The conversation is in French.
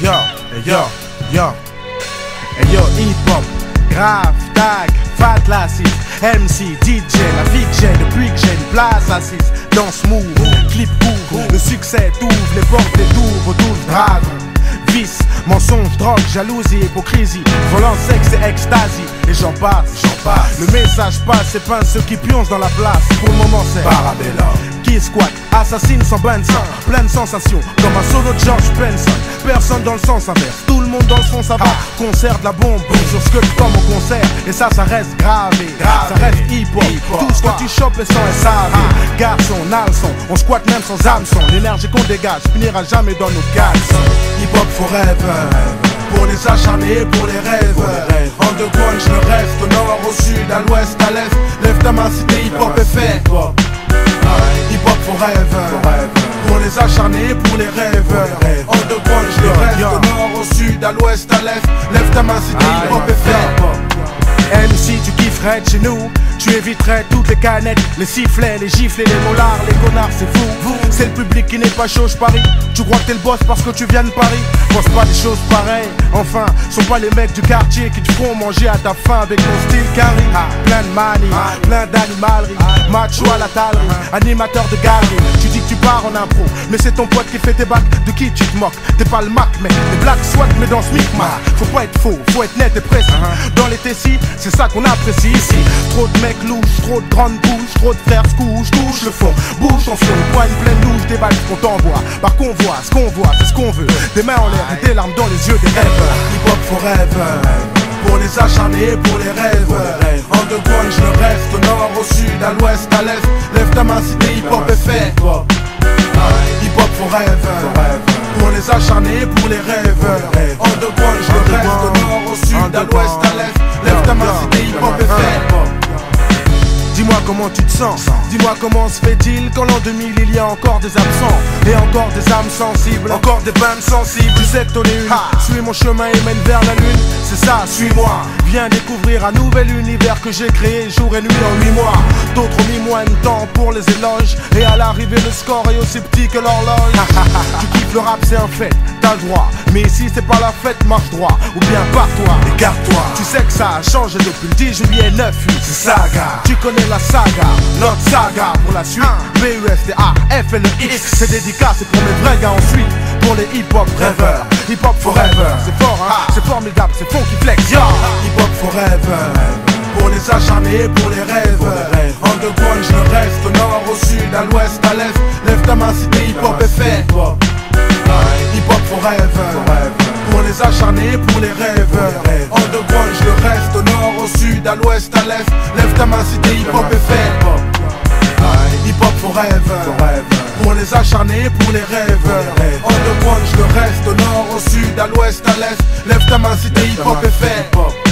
yo, yo, yo. Hey yo, hip-hop, grave, tag, fat lassis, MC, DJ, la vie que j'ai depuis que j'ai une place assise. Danse move, clip court, le succès t'ouvre les portes des tours autour du dragon. Vice, mensonge, drogue, jalousie, hypocrisie, violence, sexe et ecstasy. Et j'en passe, le message passe, c'est pas ceux qui pioncent dans la place. Pour le moment c'est Parabellum qui squatte, assassine sans bain de sang, plein de sensations, comme un solo de George Benson. Personne dans le sens inverse, tout le monde dans le son ça va. Concert de la bombe, sur ce que comme au concert. Et ça reste gravé, ça reste hip-hop. Tout ce que tu chopes, le son est savé. Garçon, nalson, on squatte même sans hameçon. L'énergie qu'on dégage finira jamais dans nos caleçons. Hip-hop forever, pour les acharnés, pour les rêves. Underground, je le reste, au nord, au sud, à l'ouest, à l'est. Lève ta main si t'es hip-hop est fait. Hip-hop forever, pour les acharnés, pour les rêveurs. Underground, je le reste, au nord, au sud, à l'ouest, à l'est. Lève ta main si t'es hip-hop est fait. MC, tu kifferais de chez nous, tu éviterais toutes les canettes, les sifflets, les gifles et les molars, les connards, c'est fou. C'est le public qui n'est pas chaud, je parie. Tu crois que t'es le boss parce que tu viens de Paris. Pense pas des choses pareilles, enfin, sont pas les mecs du quartier qui te feront manger à ta faim avec ton style carré. Plein de manie, plein d'animalerie, macho à la talerie, animateur de galerie. Tu dis que tu pars en impro, mais c'est ton pote qui fait tes bacs, de qui tu te moques. T'es pas le Mac, mec, t'es Black Swat, mais dans ce micmac. Faut pas être faux, faut être net et précis. Dans les Tessis, c'est ça qu'on apprécie ici. Trop de mecs louches, trop de grandes bouches, trop de frères se couchent, touche le fond, bouge ton fion, poigne pleine douche, des balles qu'on t'envoie. Par convoi, ce qu'on voit, c'est ce qu'on veut. Des mains en l'air et des larmes dans les yeux des rêveurs. Hip-hop forever, pour les acharnés, pour les rêves. Underground, je le reste, au nord, au sud, à l'ouest, à l'est. Lève ta main si t'es hip-hop est fait. Hip-hop forever, pour les acharnés, pour les rêveurs. Underground, je le reste, au nord, au sud, à l'ouest, à l'est. Lève ta main si t'es hip-hop est fait. Dis-moi comment tu te sens, dis-moi comment se fait-il qu'en l'an 2000 il y a encore des absents et encore des âmes sensibles, encore des bandes sensibles. Tu sais que t'en es une, suis mon chemin et mène vers la lune. C'est ça, suis-moi, viens découvrir un nouvel univers que j'ai créé jour et nuit en 8 mois. D'autres ont mis moins de temps pour les éloges et à l'arrivée le score est aussi petit que l'horloge. Tu kiffes le rap, c'est un fait, t'as le droit, mais ici c'est pas la fête, marche droit ou bien pars-toi, écarte-toi. Tu sais que ça a changé depuis le 10 juillet 9-8. C'est saga, tu connais la saga, notre saga pour la suite. B-U-S-T-A, F et le X. C'est dédicace, c'est pour mes vrais gars ensuite. Pour les hip-hop rêveurs, hip-hop forever. C'est fort hein, c'est formidable, c'est funky flex, yo. Hip-hop forever, pour les acharnés, pour les rêves. Underground, je le reste, au nord, au sud, à l'ouest, à l'est. Lève ta main si t'es hip-hop est fait. Hip-hop forever, pour les acharnés, pour les rêveurs. Underground, je le reste, au nord, au sud, à l'ouest, à l'est. Lève ta main si t'es hip-hop est fait. Hip-hop forever, pour les acharnés, pour les rêveurs. Underground, je le reste, au nord, au sud, à l'ouest, à l'est. Lève ta main si t'es hip-hop est fait.